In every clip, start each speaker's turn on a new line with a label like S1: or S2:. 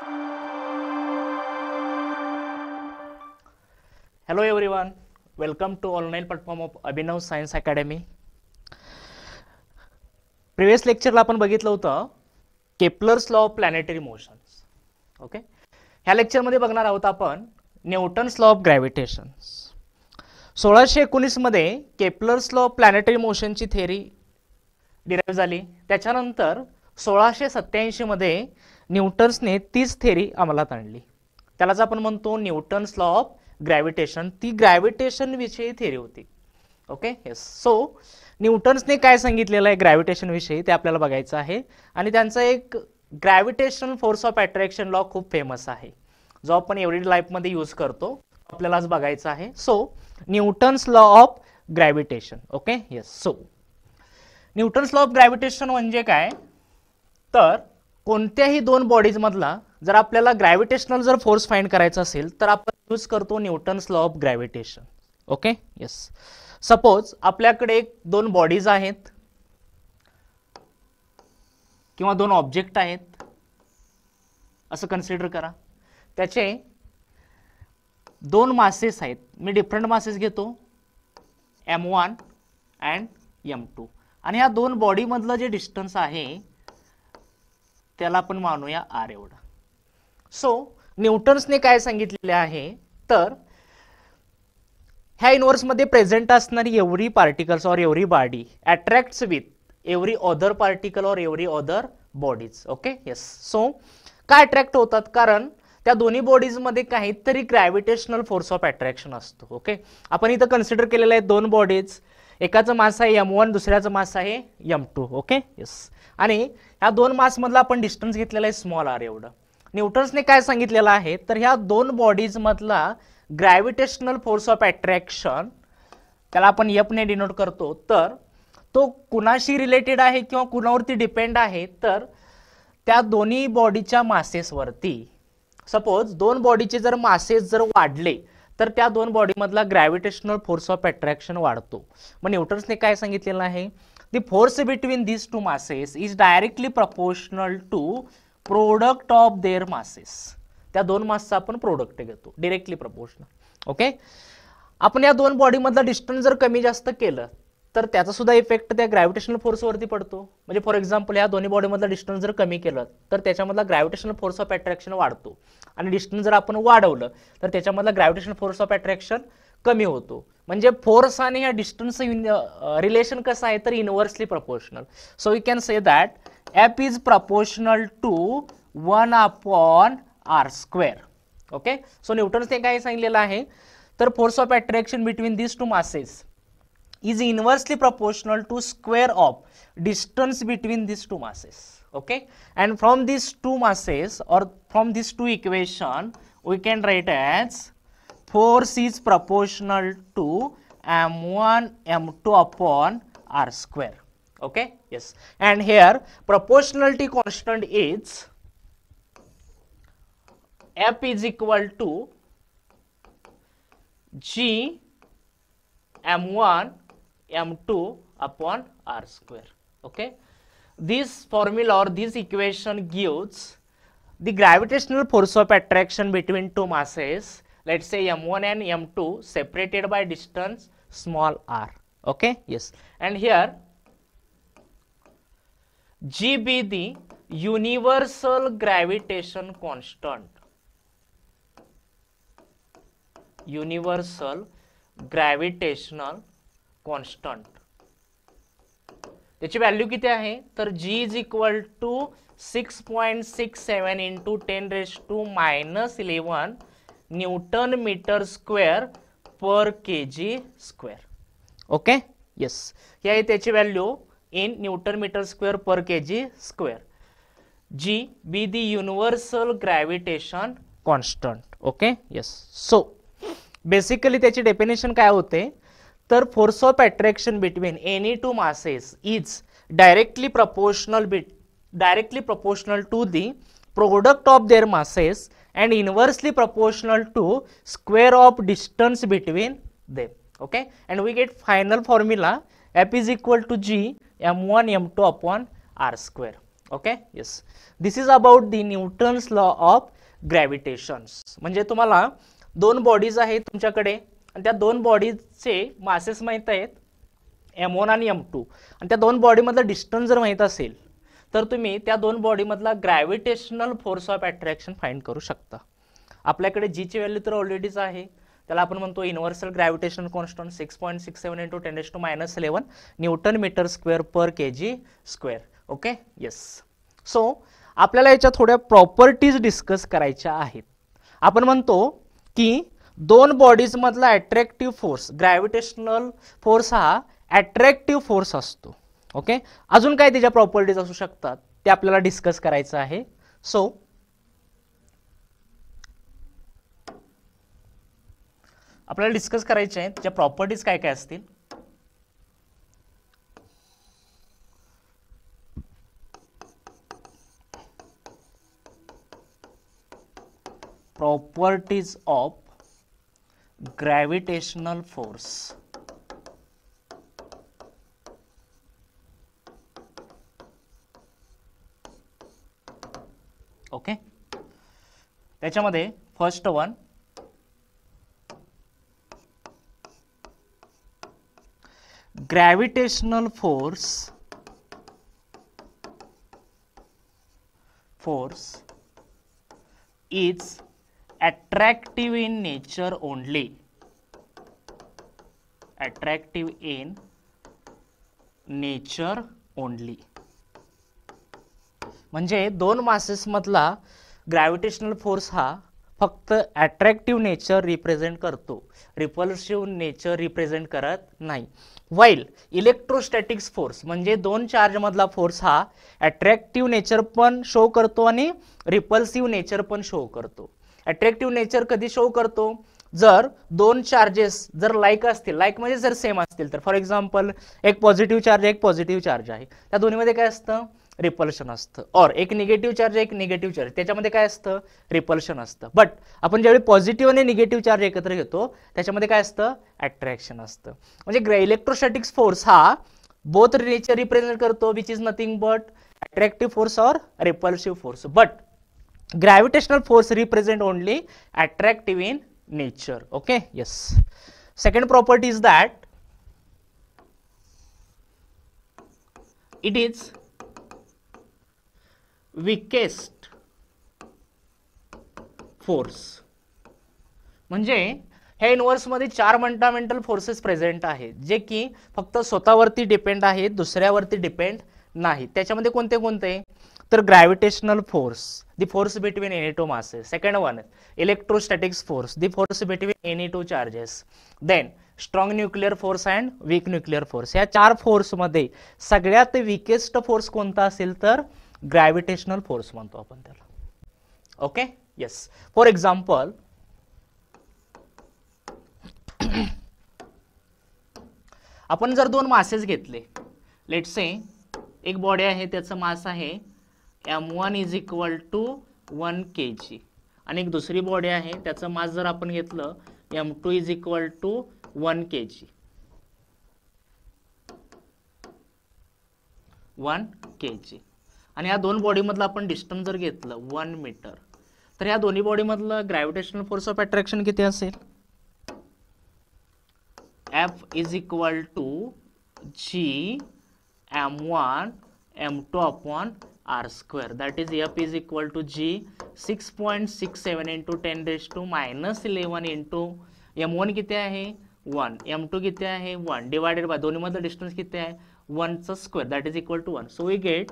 S1: Hello everyone, welcome to online platform of Abhinav Science Academy. Previous लेक्चरला आपण बघितलं होतं Kepler's law of planetary motions. Okay, ह्या लेक्चरमध्ये बघणार आहोत आपण न्यूटन्स लॉ ऑफ ग्रॅव्हिटेशन. 1619 मध्ये केपलर्स लॉ ऑफ प्लॅनेटरी मोशनची थेअरी डिराईव्ह झाली. त्याच्यानंतर 1687 मध्ये न्यूटन्सने तीच थेअरी अंमलात आणली. त्यालाच आपण म्हणतो न्यूटन्स लॉ ऑफ ग्रॅव्हिटेशन. ती ग्रॅव्हिटेशन विषयी थेअरी होती. Okay, yes. सो न्यूटन्सने काय सांगितलेलं आहे ग्रॅव्हिटेशन विषयी ते आपल्याला बघायचं आहे. आणि त्यांचा एक gravitational force of attraction law खूप फेमस आहे, जो आपण एव्हरीडे लाईफमध्ये यूज करतो. आपल्याला आज बघायचं आहे. So Newton's law of gravitation. Okay, yes. So Newton's law of gravitation म्हणजे काय, तर कोणत्याही दोन बॉडीज मधला जर आपल्याला ग्रॅव्हिटेशनल जर फोर्स फाइंड करायचा असेल तर आपण यूज करतो Newton's law of gravitation. Okay, yes. Suppose आपल्याकडे दोन बॉडीज आहेत किंवा दोन ऑब्जेक्ट आहेत असं कन्सिडर करा. त्याचे दोन मासेस आहेत. मी डिफरंट मासेस घेतो, m1 अँड m2. आणि ह्या दोन बॉडी मधलं जे डिस्टन्स आहे त्याला आपण मानूया r एवढा. सो न्यूटन्सने काय सांगितलेले आहे, तर ह्या युनिवर्स मध्ये प्रेझेंट असणारी एव्हरी पार्टिकल्स और every body attracts with every other particle और every other bodies. Okay, yes. So काय अट्रॅक्ट होतात, कारण त्या दोन्ही बॉडीज मध्ये काहीतरी ग्रॅव्हिटेशनल फोर्स ऑफ अट्रॅक्शन असतो. ओके, आपण इथं कन्सिडर केलेलं आहे दोन बॉडीज, एकाचं मास आहे m1, दुसऱ्याचं मास आहे m2. Okay, yes. आणि ह्या दोन मास मधला आपण डिस्टन्स घेतलेला आहे स्मॉल r एवढं. न्यूटन्सने काय सांगितलेलं आहे, तर ह्या दोन बॉडीज मधला ग्रॅव्हिटेशनल फोर्स ऑफ अट्रॅक्शन, त्याला आपण F ने डिनोट करतो, तर तो कुणाशी रिलेटेड आहे किंवा कुणावरती डिपेंड आहे, तर त्या दोन्ही बॉडीच्या मासेसवरती. सपोज दोन बॉडीचे जर मासेस जर वाढले तर त्या दोन बॉडी मधला ग्रॅव्हिटेशनल फोर्स ऑफ अट्रॅक्शन वाढतो. मग न्यूटन्सने काय सांगितलेलं आहे, the force between these two masses is directly proportional to product of their masses. त्या दोन मासचा आपण प्रोडक्ट घेतो, डायरेक्टली प्रपोर्शनल. ओके, आपण या दोन बॉडी मधला डिस्टन्स जर कमी जास्त केलं तर त्याचा सुद्धा इफेक्ट त्या ग्रॅव्हिटेशनल फोर्स वरती पडतो. म्हणजे फॉर एक्झाम्पल या दोन्ही बॉडी मधला डिस्टन्स जर कमी केलं तर त्याच्यामधला ग्रॅव्हिटेशनल फोर्स ऑफ अट्रॅक्शन वाढतो, आणि डिस्टन्स जर आपण वाढवलं तर त्याच्यामधला ग्रॅव्हिटेशनल फोर्स ऑफ अट्रॅक्शन कमी होतो. म्हणजे फोर्स आणि ह्या डिस्टन्स रिलेशन कसं आहे, तर inversely proportional. So we can say that F is proportional to 1/r². Okay, so न्यूटन्सने काय सांगितलेलं आहे, तर force of attraction between these two masses is inversely proportional to square of distance between these two masses. Okay, and from these two masses or from these two equation we can write as force is proportional to m1 m2 upon r². Okay, yes. And here proportionality constant is F is equal to g m1 m2 upon r². Okay, this formula or this equation gives the gravitational force of attraction between two masses, let's say m1 and m2, separated by distance small r. Okay, yes. And here g be the universal gravitation constant. Universal gravitational constant. त्याची value किती आहे, तर g is equal to 6.67 into 10⁻⁻11 newton metre square per kg². Okay, yes. ही आहे त्याची value in newton metre square per kg². g be the universal gravitation constant. Okay, yes. So basically त्याची definition काय होते, तर force of attraction between any two masses is directly proportional to the product of their masses and inversely proportional to square of distance between them. Okay, and we get final formula F is equal to g m1 m2 upon r². Okay yes, this is about the Newton's law of gravitation. म्हणजे तुम्हाला दोन bodies आहेत तुमच्याकडे आणि त्या दोन बॉडीजचे masses माहित आहेत M1 आणि M2 आणि त्या दोन बॉडीमधलं डिस्टन्स जर माहित असेल तर तुम्ही त्या दोन बॉडीमधला gravitational force of attraction find करू शकता. आपल्याकडे जी ची व्हॅल्यू तर ऑलरेडीच आहे, त्याला आपण म्हणतो universal gravitational constant 6.67 into 10⁻⁻11 newton metre square per kg square. Okay yes, so आपल्याला याच्या थोड्या प्रॉपर्टीज डिस्कस करायच्या आहेत. आपण म्हणतो की दोन बॉडीज मधला अट्रॅक्टिव्ह फोर्स ग्रॅव्हिटेशनल फोर्स हा अट्रॅक्टिव्ह फोर्स असतो. ओके, अजून काय त्याच्या प्रॉपर्टीज असू शकतात ते आपल्याला डिस्कस करायचं आहे. सो आपल्याला डिस्कस करायचे आहे त्याच्या प्रॉपर्टीज काय काय असतील. Properties of gravitational force. Okay, त्याच्यामध्ये first one gravitational force is attractive in nature only. Attractive in nature only. म्हणजे दोन मासेस मधला ग्रॅव्हिटेशनल फोर्स हा फक्त अट्रॅक्टिव्ह नेचर रिप्रेझेंट करतो, रिपल्सिव्ह नेचर रिप्रेझेंट करत नाही. वाईल इलेक्ट्रोस्टॅटिक्स फोर्स म्हणजे दोन चार्ज मधला फोर्स हा अट्रॅक्टिव्ह नेचर पण शो करतो आणि रिपल्सिव्ह नेचर पण शो करतो. अट्रॅक्टिव्ह नेचर कधी शो करतो, जर दोन चार्जेस जर लाईक असतील, लाईक म्हणजे जर सेम असतील तर. फॉर एक्झाम्पल एक पॉझिटिव्ह चार्ज एक पॉझिटिव्ह चार्ज आहे, त्या दोन्हीमध्ये काय असतं, रिपल्शन असतं. और एक निगेटिव्ह चार्ज एक निगेटिव्ह चार्ज, त्याच्यामध्ये काय असतं, रिपल्शन असतं. बट आपण ज्यावेळी पॉझिटिव्ह आणि निगेटिव्ह चार्ज एकत्र घेतो त्याच्यामध्ये काय असतं, अट्रॅक्शन असतं. म्हणजे इलेक्ट्रोस्टॅटिक्स फोर्स हा बोथ नेचर रिप्रेझेंट करतो, which is nothing but attractive force और repulsive force. But gravitational force represent only attractive in nature. Okay, yes. Second property is that it is weakest force. म्हणजे ह्या universe मध्ये चार fundamental forces present आहेत जे की फक्त स्वतःवरती डिपेंड आहेत, दुसऱ्यावरती डिपेंड नाहीत. त्याच्यामध्ये कोणते कोणते, तर gravitational force, the force between any two masses. Second one electrostatics force, the force between any two charges. Then strong nuclear force and weak nuclear force. या चार फोर्स मध्ये सगळ्यात वीकेस्ट फोर्स कोणता असेल तर ग्रॅव्हिटेशनल फोर्स म्हणतो आपण त्याला. ओके येस, फॉर एक्झाम्पल आपण जर दोन मासेस घेतले, लेट्स से एक बॉडी आहे त्याचं मास आहे M1 is equal to 1 kg आणि एक दुसरी बॉडी आहे त्याचं मास जर आपण घेतलं M2 is equal to 1 kg. 1 kg आणि या दोन बॉडी मधलं आपण डिस्टन्स जर घेतलं 1 मीटर, तर या दोन्ही बॉडी मधलं ग्रॅव्हिटेशनल फोर्स ऑफ अट्रॅक्शन किती असेल, F is equal to G M1 M2 upon R square. That is F is equal to G 6.67 into 10⁻⁻11 into M1 किती आहे 1, M2 किती आहे 1 डिवाइडेड बाय दोन्ही मधलं डिस्टन्स किती आहे 1 चा square, that is equal to 1. So we get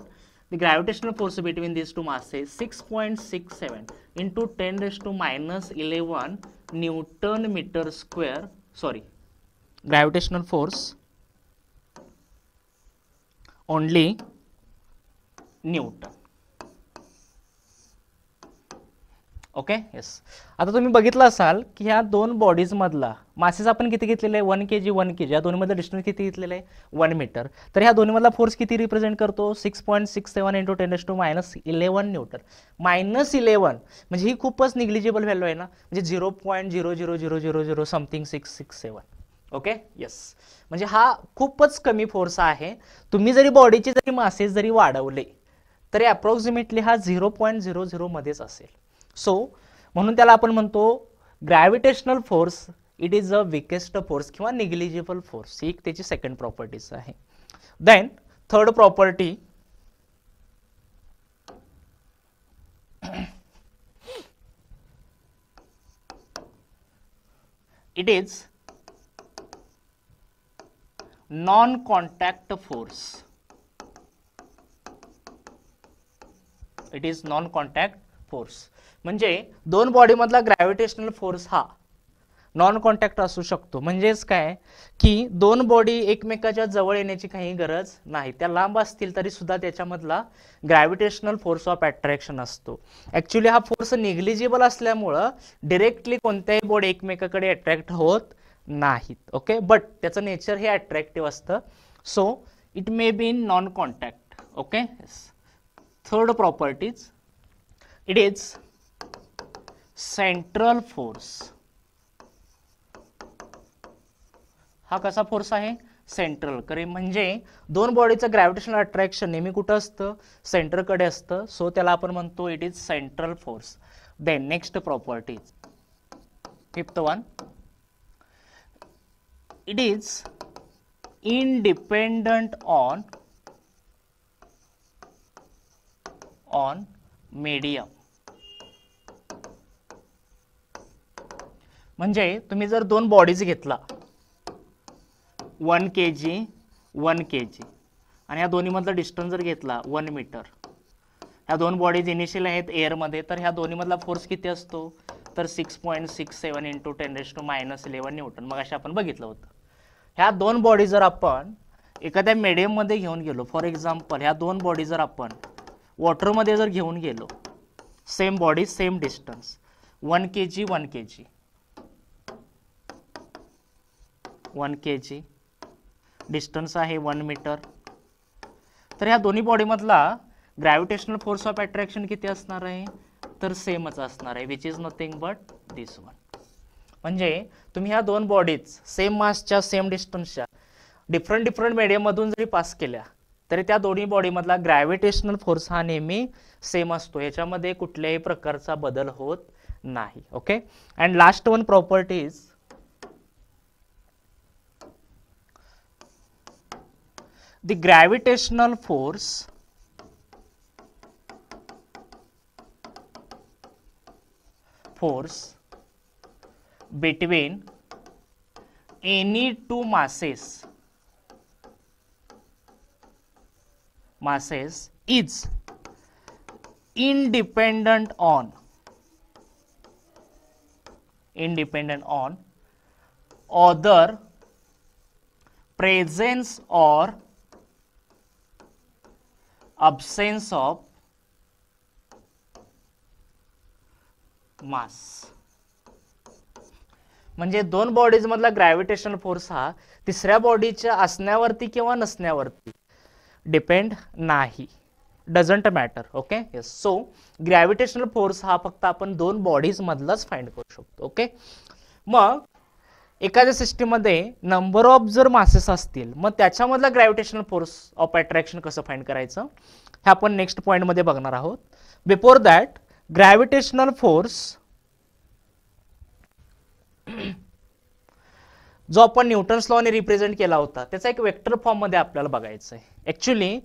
S1: the gravitational force between these two masses 6.67 into 10⁻11 newton metre square. Sorry, gravitational force only newton. Okay yes, आता तुम्ही बघितलं असाल की ह्या दोन बॉडीज मधला मासेस आपण किती घेतलेले आहे 1 kg 1 kg, या दोन्ही मधलं डिस्टन्स किती घेतलेलं आहे 1 मीटर. तर ह्या दोन्ही मधला फोर्स किती रिप्रेझेंट करतो 6.67 into 10⁻11 न्यूटन. -11 म्हणजे ही खूपच निग्लिजिबल व्हॅल्यू आहे ना, म्हणजे 0.00000 समथिंग 667. ओके येस, म्हणजे हा खूपच कमी फोर्स आहे. तुम्ही जरी बॉडीचे जरी मासेस जरी वाढवले तरी अप्रॉक्सिमेटली हा 0.00 मध्येच असेल. सो म्हणून त्याला आपण म्हणतो gravitational force it is a weakest force किंवा निग्लिजिबल फोर्स, ही त्याची सेकंड प्रॉपर्टीज आहे. Then third property, it is non-contact force. It is non-contact force. म्हणजे दोन बॉडी मधला ग्रॅव्हिटेशनल फोर्स हा नॉन कॉन्टॅक्ट असू शकतो. म्हणजेच काय की दोन बॉडी एकमेकाच्या जवळ येण्याची काही गरज नाही, त्या लांब असतील तरी सुद्धा त्याच्यामधला ग्रॅव्हिटेशनल फोर्स ऑफ अट्रॅक्शन असतो. ऍक्च्युली हा फोर्स निग्लिजिबल असल्यामुळं डिरेक्टली कोणत्याही बॉडी एकमेकाकडे अट्रॅक्ट होत नाहीत. ओके, बट त्याचं नेचर हे अट्रॅक्टिव्ह असतं. So it may be in non contact. Okay, third properties, it is central force. हा कसा फोर्स आहे? सेंट्रल. करे म्हणजे दोन बॉडीचं ग्रॅव्हिटेशनल अट्रॅक्शन नेहमी कुठं असतं? सेंटरकडे असतं. सो त्याला आपण म्हणतो it is central force. Then next properties, fifth one, it is independent on medium. म्हणजे तुम्ही जर दोन बॉडीज घेतला 1 kg 1 kg आणि या दोन्ही मधला डिस्टन्स जर घेतला 1 मीटर, ह्या दोन बॉडीज इनिशियल आहेत एअरमध्ये, तर ह्या दोन्ही मधला फोर्स किती असतो? तर 6.67 इंटू 10⁻11 न्यूटन. मग अशा आपण बघितलं होतं. ह्या दोन बॉडी जर आपण एखाद्या मीडियम मध्ये घेऊन गेलो, फॉर एक्झाम्पल ह्या दोन बॉडी जर आपण वॉटरमध्ये जर घेऊन गेलो, same body same distance 1 kg 1 kg 1 kg, distance आहे 1 मीटर, तर ह्या दोन्ही बॉडी मधला ग्रॅव्हिटेशनल फोर्स ऑफ अट्रॅक्शन किती असणार आहे? तर सेमच असणार आहे, which is nothing but this one. म्हणजे तुम्ही ह्या दोन बॉडीज सेम मासच्या सेम डिस्टन्सच्या डिफरंट मीडियम मधून जरी पास केल्या तरी त्या दोन्ही बॉडी मधला ग्रॅव्हिटेशनल फोर्स हा नेहमी सेम असतो, याच्यामध्ये कुठल्याही प्रकारचा बदल होत नाही. Okay, and last one property is the gravitational force between any two masses is independent on other presence or absence of मास. म्हणजे दोन बॉडीज मधला ग्रॅव्हिटेशनल फोर्स हा तिसऱ्या बॉडीच्या असण्यावरती किंवा नसण्यावरती डिपेंड नाही, doesn't matter. Okay, yes. So gravitational force हा फक्त आपण दोन बॉडीज मधलाच फाइंड करू शकतो. ओके, मग एखाद्या सिस्टीम मध्ये नंबर ऑफ जर मासेस असतील, मग त्याच्यामधला ग्रॅव्हिटेशनल फोर्स ऑफ अट्रॅक्शन कसं फाइंड करायचं हे आपण नेक्स्ट पॉइंट मध्ये बघणार आहोत. बिफोर दॅट, ग्रॅव्हिटेशनल फोर्स जो आपण न्यूटन्स लॉने रिप्रेझेंट केला होता त्याचा एक वेक्टर फॉर्म मध्ये आपल्याला बघायचं आहे. ऍक्च्युली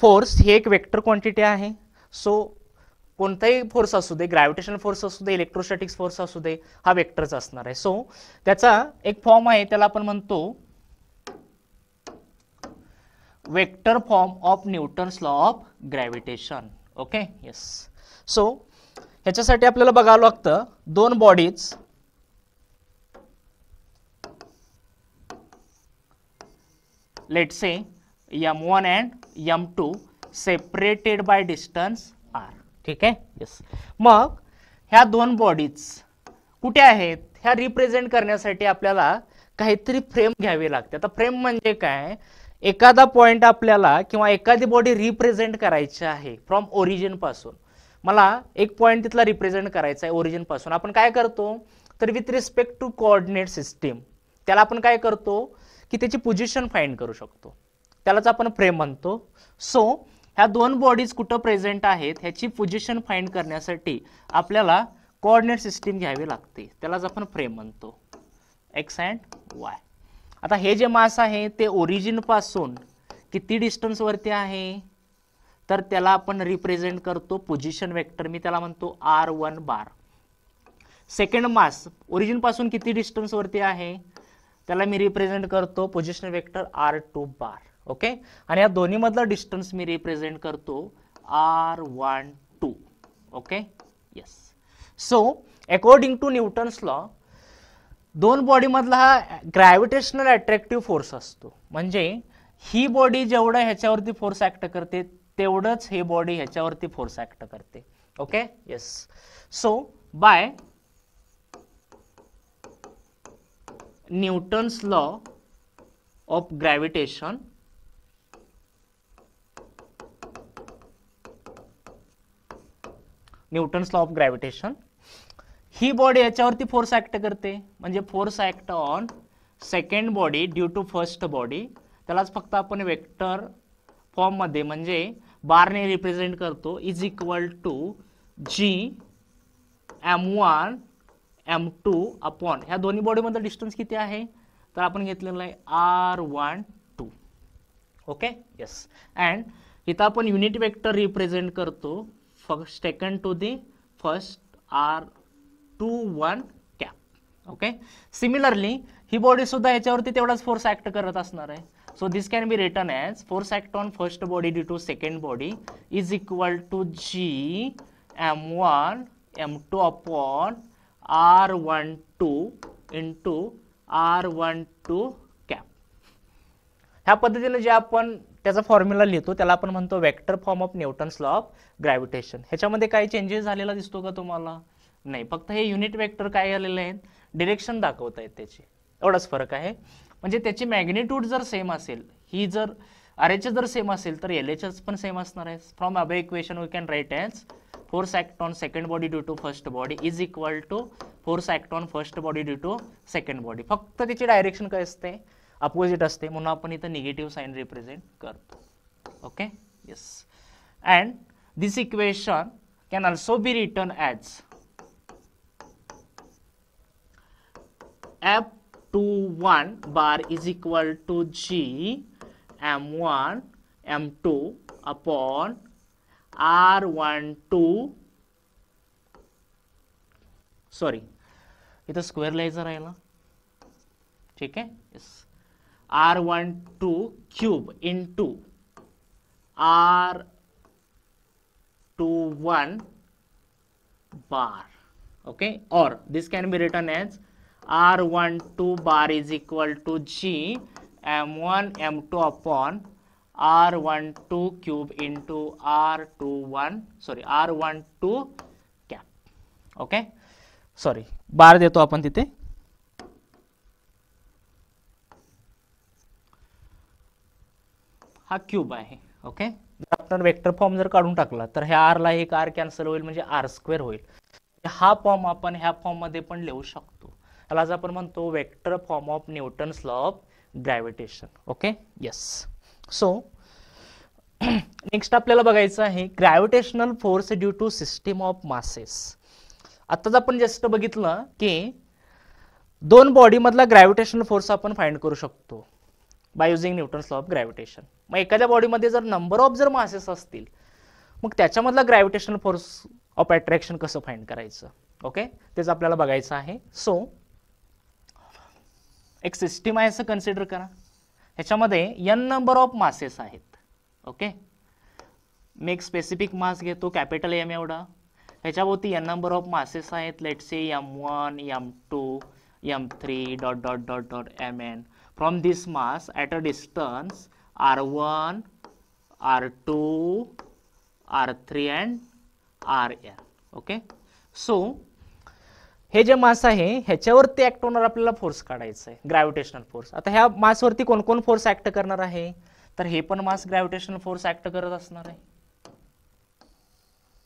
S1: फोर्स ही एक वेक्टर क्वांटिटी आहे. सो कोणताही फोर्स असू दे, ग्रॅव्हिटेशनल फोर्स असू दे, इलेक्ट्रोस्टॅटिक्स फोर्स असू दे, हा वेक्टरच असणार आहे. सो त्याचा एक फॉर्म आहे, त्याला आपण म्हणतो vector form of Newton's law of gravitation. Okay, yes. So ह्याच्यासाठी आपल्याला बघावं लागतं दोन bodies let's say m1 and m2 separated by distance r. ठीक आहे, येस. मग ह्या दोन बॉडीज कुठे आहेत ह्या रिप्रेझेंट करण्यासाठी आपल्याला काहीतरी फ्रेम घ्यावी लागते. आता फ्रेम म्हणजे काय? एखादा पॉइंट आपल्याला किंवा एखादी बॉडी रिप्रेझेंट करायची आहे फ्रॉम ओरिजिन पासून. मला एक पॉइंट तिथला रिप्रेझेंट करायचा आहे ओरिजिन पासून. आपण काय करतो तर with respect to coordinate system त्याला आपण काय करतो की त्याची पोझिशन फाइंड करू शकतो, त्यालाच आपण फ्रेम म्हणतो. सो ह्या दोन बॉडीज कुठं प्रेझेंट आहेत ह्याची पोझिशन फाइंड करण्यासाठी आपल्याला कोऑर्डिनेट सिस्टीम घ्यावी लागते, त्यालाच आपण फ्रेम म्हणतो, एक्स अँड वाय. आता हे जे मास आहे ते ओरिजिन पासून किती डिस्टन्स वरती आहे, तर त्याला आपण रिप्रेझेंट करतो पोझिशन वेक्टर, मी त्याला म्हणतो r1 बार. सेकंड मास ओरिजिन पासून किती डिस्टन्स वरती आहे त्याला मी रिप्रेझेंट करतो पोझिशन वेक्टर r2 बार. ओके, आणि या दोन्ही मधला डिस्टन्स मी रिप्रेझेंट करतो r12. Okay, yes. So according to Newton's law दोन बॉडी मधला हा ग्रॅव्हिटेशनल अट्रॅक्टिव्ह फोर्स असतो, म्हणजे ही बॉडी जेवढं ह्याच्यावरती फोर्स ऍक्ट करते तेवढंच हे बॉडी ह्याच्यावरती फोर्स ऍक्ट करते. Okay, yes. So by Newton's law of gravitation ही बॉडी याच्यावरती फोर्स ऍक्ट करते, म्हणजे force act on second body due to first body, त्यालाच फक्त आपण वेक्टर फॉर्म मध्ये म्हणजे बारने रिप्रेझेंट करतो, is equal to G m1 m2 upon ह्या दोन्ही बॉडी मधलं डिस्टन्स किती आहे तर आपण घेतलेलं आहे r12. Okay, yes. अँड इथं आपण युनिट वेक्टर रिप्रेझेंट करतो first second to the first r21 cap. Okay, similarly ही बॉडी सुद्धा ह्याच्यावरती तेवढाच फोर्स ऍक्ट करत असणार आहे. So this can be written as force act on first body due to second body is equal to G m1 m2 upon r12 into r12 cap. ह्या पद्धतीने जे आपण त्याचा फॉर्म्युला लिहितो त्याला आपण म्हणतो vector form of Newton's law of gravitation. ह्याच्यामध्ये काही चेंजेस झालेला दिसतो का तुम्हाला? नाही, फक्त हे युनिट वेक्टर काय झालेले आहेत, डिरेक्शन दाखवत आहेत त्याची, एवढाच फरक आहे. म्हणजे त्याची मॅग्निट्यूड जर सेम असेल, ही जर RHS जर सेम असेल तर LHS पण सेम असणार आहे. From above equation we can write as force act on second body due to first body is equal to force act on first body due to second body. फक्त त्याची direction काय असते, opposite असते, म्हणून आपण इथं निगेटिव्ह साइन रिप्रेझेंट करतो. Okay, yes. And this equation can also be written as F21 bar is equal to G m1 m2 upon r12, sorry इथं स्क्वेअर लिहायचं राहिला, ठीक आहे, yes, r12 cube into r21 bar. Okay, और this can be written as r12 bar is equal to G m1 m2 upon r12 cube into r12 cap. Okay, sorry bar देतो आपण तिथे. हा क्यूब आहे. ओके, आपण vector form जर काढून टाकला तर ह्या r ला एक r कॅन्सल होईल, म्हणजे r² होईल. हा फॉर्म आपण ह्या फॉर्म मध्ये पण लिहू शकतो, त्याला आपण म्हणतो vector form of Newton's law of gravitation. Okay, yes. So next आपल्याला बघायचं आहे gravitational force due to system of masses. आताच आपण जस्ट बघितलं की दोन बॉडी मधला ग्रॅव्हिटेशनल फोर्स आपण फाइंड करू शकतो by using Newton's law of gravitation. मग एखाद्या बॉडीमध्ये जर नंबर ऑफ जर मासेस असतील मग त्याच्यामधला ग्रॅव्हिटेशनल फोर्स ऑफ अट्रॅक्शन कसं फाइंड करायचं, ओके, तेच आपल्याला बघायचं आहे. सो एक सिस्टीम आहे असं कन्सिडर करा, ह्याच्यामध्ये n नंबर ऑफ मासेस आहेत. ओके, मी एक स्पेसिफिक मास घेतो कॅपिटल M एवढा, ह्याच्याभोवती n नंबर ऑफ मासेस आहेत, let's say m1 m2 m3 dot dot dot dot mn. From this mass at a distance r1 r2 r3 and rn. Okay, so हे जे मास आहे ह्याच्यावरती act होणार आपल्याला force काढायचा आहे, ग्रॅव्हिटेशनल फोर्स. आता ह्या मासवरती कोण कोण फोर्स ऍक्ट करणार आहे, तर हे पण मास ग्रॅव्हिटेशनल फोर्स ऍक्ट करत असणार आहे.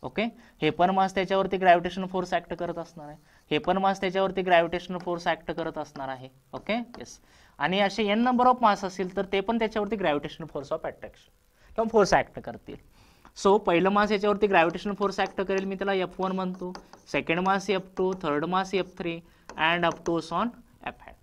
S1: ओके, हे पण मास त्याच्यावरती ग्रॅव्हिटेशनल फोर्स ऍक्ट करत असणार आहे, हे पण मास त्याच्यावरती ग्रॅव्हिटेशनल फोर्स ऍक्ट करत असणार आहे. Okay, yes. आणि असे n नंबर ऑफ मास असतील तर ते पण त्याच्यावरती ग्रॅव्हिटेशनल फोर्स ऑफ अट्रॅक्शन किंवा फोर्स ऍक्ट करतील. सो पहिलं मास याच्यावरती ग्रॅव्हिटेशनल फोर्स ऍक्ट करेल, मी त्याला F1 म्हणतो, second mass F2, third mass F3 and up to on F hat.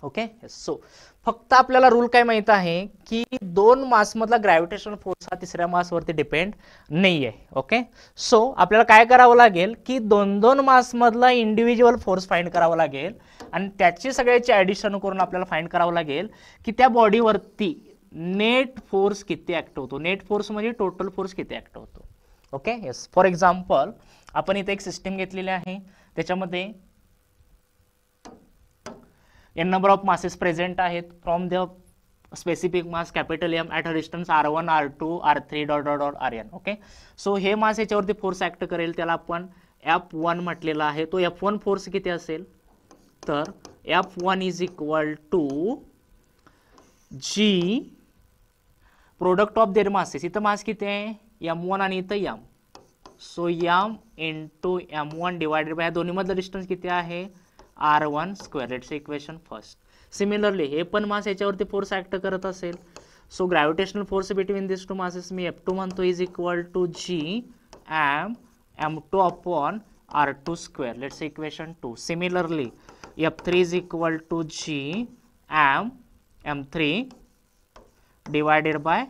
S1: Okay. So फक्त आपल्याला रूल काय माहित आहे की दोन मास मधला ग्रॅव्हिटेशनल फोर्स हा तिसऱ्या मास वरती डिपेंड नाहीये. ओके. सो आपल्याला काय करावं लागेल की दोन दोन मास मधला इंडिव्हिज्युअल फोर्स फाइंड करावा लागेल आणि त्याची सगळ्याची ऍडिशन करून आपल्याला फाइंड करावं लागेल की त्या बॉडीवरती नेट फोर्स किती ऍक्ट होतो. नेट फोर्स म्हणजे टोटल फोर्स किती ऍक्ट होतो. ओके. येस. फॉर एक्झाम्पल आपण इथे एक सिस्टीम घेतलेली आहे, त्याच्यामध्ये n number of masses present आहेत from the specific mass capital M at a distance r1, r2, r3 dot dot dot rn. Okay. So हे मास याच्यावरती फोर्स ऍक्ट करेल, त्याला आपण F1 म्हटलेला आहे. तो F1 फोर्स किती असेल तर F1 is equal to G product of their masses. इथं मास किती आहे M1 आणि इथं M. So M into M1 divided by दोन्ही मधलं डिस्टन्स किती आहे R1 square. It's equation first. Similarly हे पण मास याच्यावरती फोर्स ऍक्ट करत असेल, so gravitational force between this two masses मी F2 म्हणतो is equal to G M2 upon R2 square. Let's equation 2. Similarly F3 is equal to G M3 divided by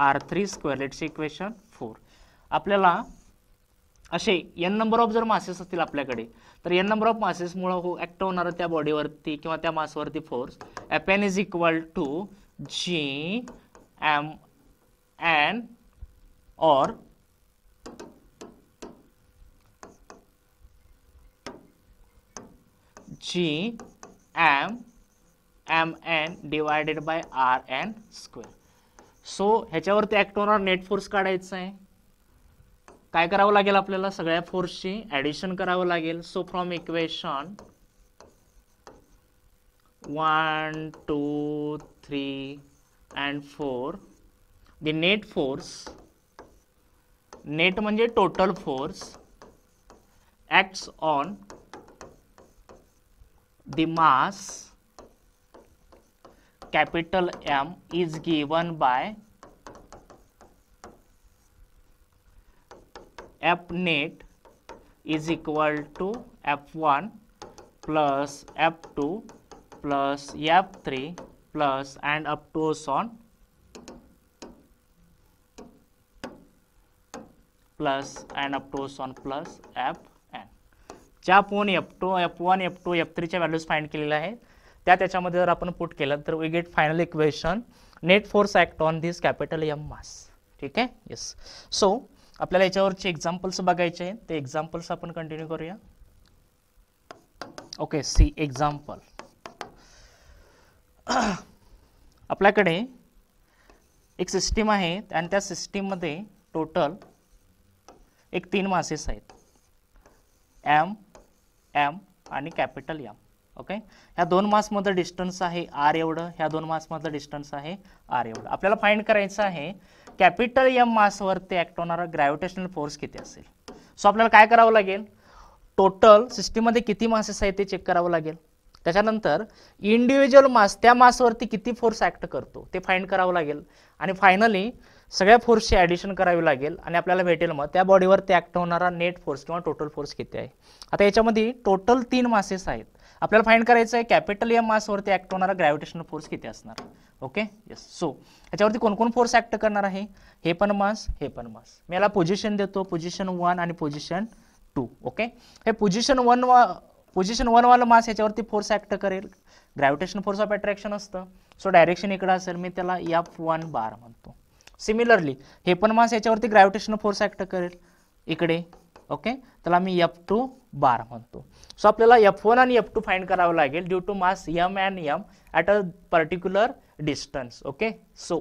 S1: R3 square. Let's equation 4. आपल्याला असे n number of जर masses असतील आपल्याकडे तर n number of masses मुळे act होणारा त्या बॉडीवरती किंवा त्या मासवरती force Fn is equal to G Mn और G Mn divided by Rn square. So ह्याच्यावरती ऍक्ट होणारा नेट फोर्स काढायचा आहे. काय करावं लागेल आपल्याला सगळ्या फोर्सची ऍडिशन करावं लागेल. So from equation 1 2 3 and 4 the net force, net म्हणजे total force acts on the mass capital M is given by F net is equal to F1 plus F2 plus F3 plus and up to on plus and up to on plus Fn. ज्या आपण F2, F1, F2, F3 च्या values find केलेल्या आहेत त्या त्याच्यामध्ये जर आपण put केलं तर we get final equation net force act on this capital M mass. ठीक आहे. येस. सो आपल्याला याच्यावरचे एक्झाम्पल्स बघायचे आहेत, ते एक्झाम्पल्स आपण कंटिन्यू करूया. ओके. See example. आपल्याकडे एक सिस्टीम आहे आणि त्या सिस्टीम मध्ये टोटल एक 3 मासेस आहेत M, M आणि कॅपिटल M. ओके. ह्या दोन मास मधलं डिस्टन्स आहे R एवढं, ह्या दोन मास मधलं डिस्टन्स आहे R एवढं. आपल्याला फाइंड करायचं आहे कॅपिटल M मासवरती ऍक्ट होणारा ग्रॅव्हिटेशनल फोर्स किती असेल. सो आपल्याला काय करावं लागेल टोटल सिस्टीम मध्ये किती मासेस आहेत ते चेक करावं लागेल. त्याच्यानंतर इंडिव्हिज्युअल मास त्या मासवरती किती फोर्स ऍक्ट करतो ते फाइंड करावं लागेल आणि फायनली सगळ्या फोर्सची ऍडिशन करावी लागेल आणि आपल्याला भेटेल मग त्या बॉडीवरती ऍक्ट होणारा नेट फोर्स किंवा टोटल फोर्स किती आहे. आता याच्यामध्ये टोटल 3 मासेस आहेत. आपल्याला फाइंड करायचं आहे कॅपिटल M मासवरती ऍक्ट होणारा ग्रॅव्हिटेशनल फोर्स किती असणार. ओके. येस. सो याच्यावरती कोण कोण फोर्स ऍक्ट करणार आहे, हे पण मास, हे पण मास. मी याला पोझिशन देतो, पोझिशन 1 आणि पोझिशन 2. ओके. हे पोझिशन 1 वाला मास याच्यावरती फोर्स ऍक्ट करेल, ग्रॅव्हिटेशनल फोर्स ऑफ अट्रॅक्शन असतं. सो डायरेक्शन इकडे असेल, मी त्याला F1 बार म्हणतो. सिमिलरली हे पण मास याच्यावरती ग्रॅव्हिटेशनल फोर्स ऍक्ट करेल इकडे. ओके. त्याला मी F2 बार म्हणतो. सो आपल्याला F1 आणि F2 फाइंड करावं लागेल due to mass M and M at a particular distance. Okay. So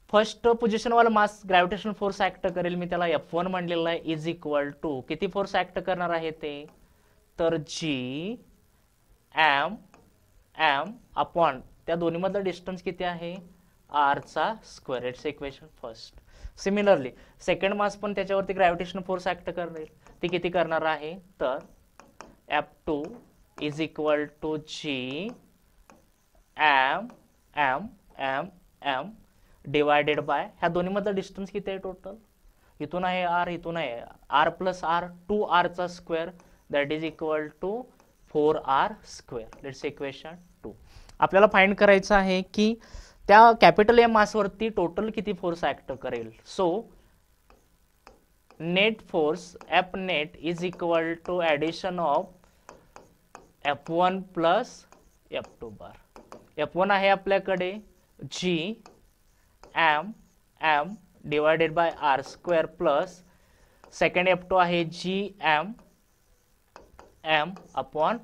S1: first position वाला मास ग्रॅव्हिटेशनल फोर्स ऍक्ट करेल, मी त्याला F1 म्हणलेला आहे इज इक्वल टू किती फोर्स ऍक्ट करणार आहे ते तर G M अपॉन त्या दोन्ही मधलं डिस्टन्स किती आहे R चा square. It's equation first. Similarly second mass पण त्याच्यावरती ग्रॅव्हिटेशनल फोर्स ऍक्ट करेल, ती किती करणार आहे तर F2 is equal to G M M divided by ह्या दोन्ही मधला डिस्टन्स किती आहे टोटल, इथून आहे आर, इथून आहे r plus r, 2r square that is equal to 4r square. Let's equation 2. आपल्याला फाइंड करायचं आहे की त्या कॅपिटल एम मासवरती टोटल किती फोर्स ऍक्ट करेल. So net force F net is equal to addition of F1 plus F2 bar. F1 आहे आपल्याकडे G m divided by r square plus second F2 आहे G m upon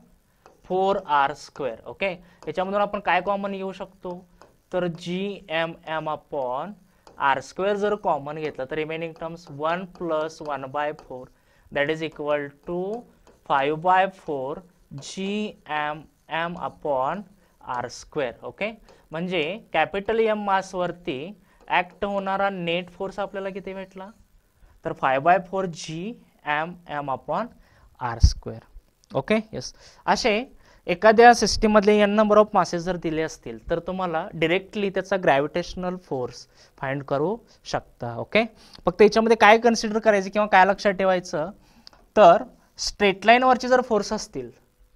S1: 4r square. Okay, याच्यामधून आपण काय common घेऊ शकतो, तर m upon R square जर कॉमन घेतलं तर remaining terms 1 plus 1/4 that is equal to 5/4 m upon R square. Okay, म्हणजे कॅपिटल एम मास वरती ऍक्ट होणारा नेट फोर्स आपल्याला किती भेटला, तर 5/4 m upon R square. Okay, yes. असे एखाद्या सिस्टीम मधले n नंबर ऑफ मासेस जर दिले असतील तर तुम्हाला डिरेक्टली त्याचा ग्रॅव्हिटेशनल फोर्स फाइंड करू शकता. ओके, फक्त याच्यामध्ये काय कन्सिडर करायचं किंवा काय लक्षात ठेवायचं, तर स्ट्रेट लाईन वरचे जर फोर्स असतील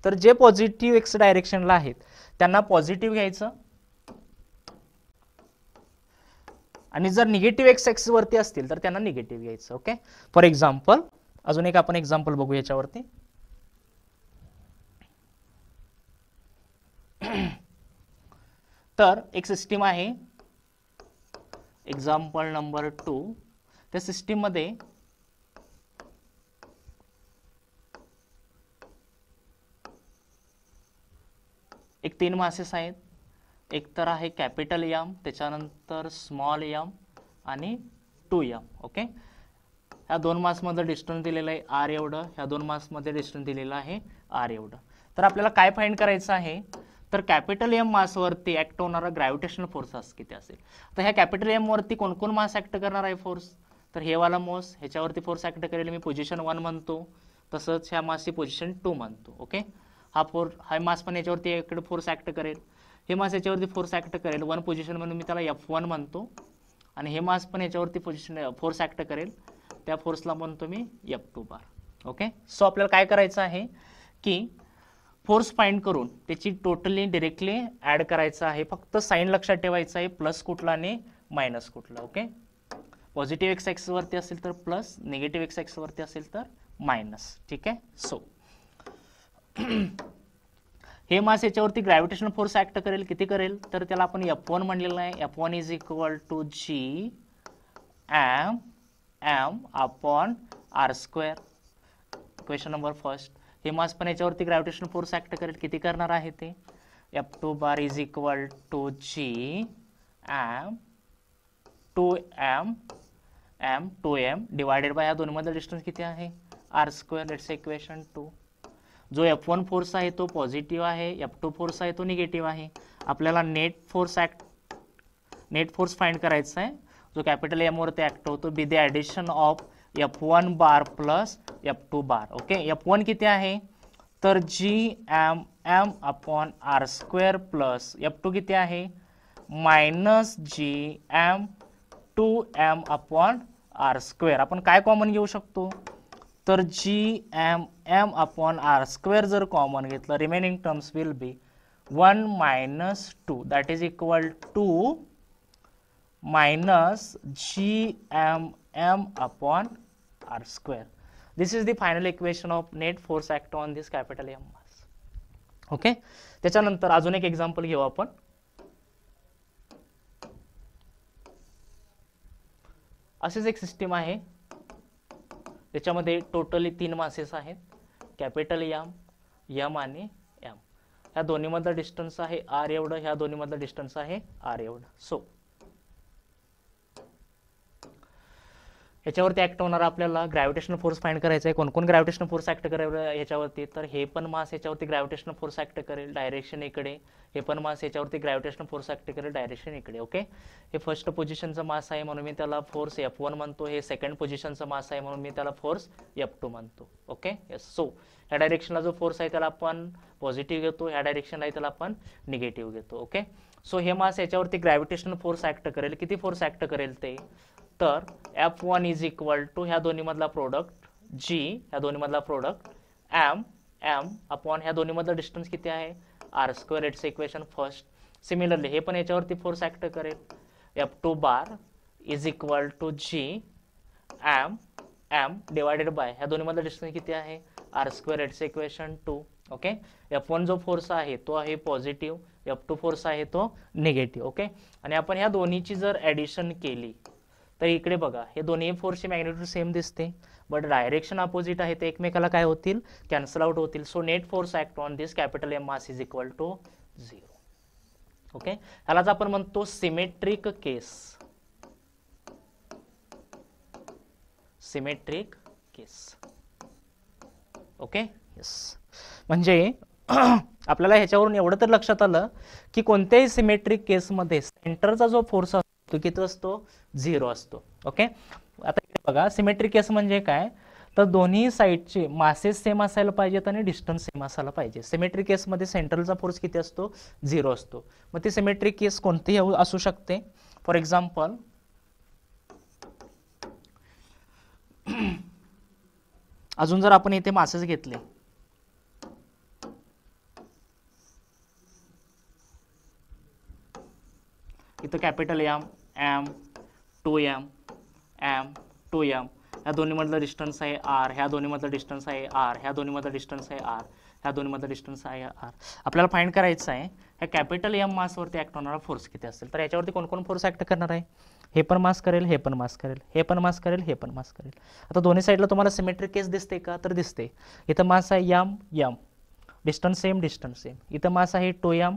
S1: तर जे पॉझिटिव्ह एक्स डायरेक्शनला आहेत त्यांना पॉझिटिव्ह घ्यायचं, आणि जर निगेटिव्ह एक्स एक्सिस वरती असतील तर त्यांना निगेटिव्ह घ्यायचं. ओके, फॉर एक्झाम्पल अजून एक आपण एक्झाम्पल बघू याच्यावरती. तर एक सिस्टीम आहे एक्झाम्पल नंबर 2. त्या सिस्टीम मध्ये एक 3 मासेस आहेत. एक तर आहे कॅपिटल एम, त्याच्यानंतर स्मॉल एम आणि 2m. ओके, ह्या 2 मास मध्ये डिस्टन्स दिलेलं आहे r एवढं, ह्या 2 मास मध्ये डिस्टन्स दिलेलं आहे r एवढं. तर आपल्याला काय फाइंड करायचं आहे, तर कॅपिटल एम मास वरती ऍक्ट होणारा ग्रॅव्हिटेशनल फोर्स किती असेल. तर ह्या कॅपिटल एम वरती कोण कोण मास ऍक्ट करणार आहे फोर्स, तर हे वाला मास ह्याच्यावरती फोर्स ऍक्ट करेल, मी पोझिशन 1 म्हणतो, तसंच ह्या मासची पोझिशन 2 म्हणतो. ओके, हा मास पण याच्यावरती इकडे फोर्स ऍक्ट करेल, हे मास याच्यावरती फोर्स ऍक्ट करेल 1 पोझिशन म्हणून मी त्याला F1 म्हणतो, आणि हे मास पण याच्यावरती पोझिशन फोर्स ऍक्ट करेल, त्या फोर्सला म्हणतो मी F2 बार. ओके, सो आपल्याला काय करायचं आहे की फोर्स फाइंड करून त्याची टोटली डायरेक्टली ऍड करायचं आहे. फक्त साइन लक्षात ठेवायचं आहे, प्लस कुठला आणि मायनस कुठला. ओके, पॉझिटिव्ह एक्स एक्सिस वरती असेल तर प्लस, निगेटिव्ह एक्स एक्सिस वरती असेल तर मायनस. ठीक आहे, सो हे मास याच्यावरती ग्रॅव्हिटेशनल फोर्स ऍक्ट करेल, किती करेल, तर त्याला आपण F1 म्हणलेलं आहे. F1 is equal to G m upon R square. Question number first, हे मास पण याच्यावरती ग्रॅव्हिटेशनल फोर्स ऍक्ट करेल, किती करणार आहे ते, F2 bar is equal to G m 2m divided by ह्या दोन्ही मधला डिस्टन्स किती आहे आर स्क्वेअर. Let's equation 2. जो F1 फोर्स आहे तो पॉझिटिव्ह आहे, F2 फोर्स आहे तो निगेटिव्ह आहे. आपल्याला नेट फोर्स फाइंड करायचा आहे, जो कॅपिटल एम वरती ऍक्ट होतो be the addition of F1 bar plus F2 bar. Okay, F1 किती आहे, तर m upon R square plus F2 किती आहे, minus m 2m upon R square. आपण काय कॉमन घेऊ शकतो, तर m अपॉन आर स्क्वेअर जर कॉमन घेतलं, remaining terms will be 1 minus 2 that is equal to minus m upon R square. This is the final equation of net force act on this capital M mass. Okay, त्याच्यानंतर अजून एक example घेऊ आपण. अशीच एक system आहे, त्याच्यामध्ये totally 3 masses आहेत, कॅपिटल एम आणि एम. ह्या दोन्ही मधला डिस्टन्स आहे r एवढं, ह्या दोन्ही मधला डिस्टन्स आहे r एवढं. सो याच्यावरती ऍक्ट होणारा आपल्याला ग्रॅव्हिटेशनल फोर्स फाइंड करायचा आहे. कोण ग्रॅव्हिटेशनल फोर्स ऍक्ट करेल याच्यावरती, तर हे पण मास याच्यावरती ग्रॅव्हिटेशनल फोर्स ऍक्ट करेल डायरेक्शन इकडे, हे पण मास याच्यावरती ग्रॅव्हिटेशनल फोर्स ऍक्ट करेल डायरेक्शन इकडे. ओके, हे फर्स्ट पोझिशनचा मास आहे म्हणून मी त्याला फोर्स F1 म्हणतो, हे सेकंड पोझिशनचा मास आहे म्हणून मी त्याला फोर्स F2 म्हणतो. Okay, yes. सो ह्या डायरेक्शनला जो फोर्स आहे त्याला आपण पॉझिटिव्ह घेतो, ह्या डायरेक्शनला त्याला आपण निगेटिव्ह घेतो. ओके, सो हे मास याच्यावरती ग्रॅव्हिटेशनल फोर्स ऍक्ट करेल. किती फोर्स ऍक्ट करेल ते, तर F1 इज इक्वल टू ह्या दोन्ही मधला प्रोडक्ट G, ह्या दोन्ही मधला प्रोडक्ट M अपॉन ह्या दोन्ही मधला डिस्टन्स किती आहे R². It's equation first. Similarly हे पण याच्यावरती फोर्स ऍक्ट करेल. F2 bar is equal to G M divided by ह्या दोन्ही मधला डिस्टन्स किती आहे R². It's equation 2. Okay. F1 जो फोर्स आहे तो आहे पॉझिटिव्ह, F2 फोर्स आहे तो निगेटिव्ह. ओके. आणि आपण ह्या दोन्हीची जर ऍडिशन केली तर इकडे बघा हे दोन्ही फोर्सची मॅग्निट्यूड सेम दिसते, बट डायरेक्शन अपोजिट आहे, ते एकमेकाला काय होतील, कॅन्सल आउट होतील. So net force act on this capital M mass is equal to 0. Okay. ह्यालाच आपण म्हणतो symmetric case. Symmetric case. Okay. Yes. म्हणजे आपल्याला ह्याच्यावरून एवढं तर लक्षात आलं की कोणत्याही सिमेट्रिक केसमध्ये सेंटरचा जो फोर्स असतो किती असतो, 0 असतो. ओके. आता इथे बघा सिमेट्रिक केस म्हणजे काय, तर दोन्ही साईडचे मासेस सेम असायला पाहिजेत आणि डिस्टन्स सेम असायला पाहिजे. सिमेट्रिक केसमध्ये सेंट्रलचा फोर्स किती असतो, 0 असतो. मग ती सिमेट्रिक केस कोणतीही असू शकते. फॉर एक्झाम्पल अजून जर आपण इथे मासेस घेतले, इथं कॅपिटल M 2M ह्या दोन्ही मधला डिस्टन्स आहे R, ह्या दोन्ही मधला डिस्टन्स आहे R, ह्या दोन्ही मधला डिस्टन्स आहे R, ह्या दोन्ही मधला डिस्टन्स आहे R. आपल्याला फाइंड करायचं आहे ह्या कॅपिटल M मासवरती ऍक्ट होणारा फोर्स किती असेल. तर याच्यावरती कोण कोण फोर्स ऍक्ट करणार आहे, हे पण मास करेल, हे पण मास करेल, हे पण मास करेल, हे पण मास करेल. आता दोन्ही साईडला तुम्हाला सिमेट्रिक केस दिसते का, तर दिसते. इथं मास आहे M distance same, distance same. इथं मास आहे 2M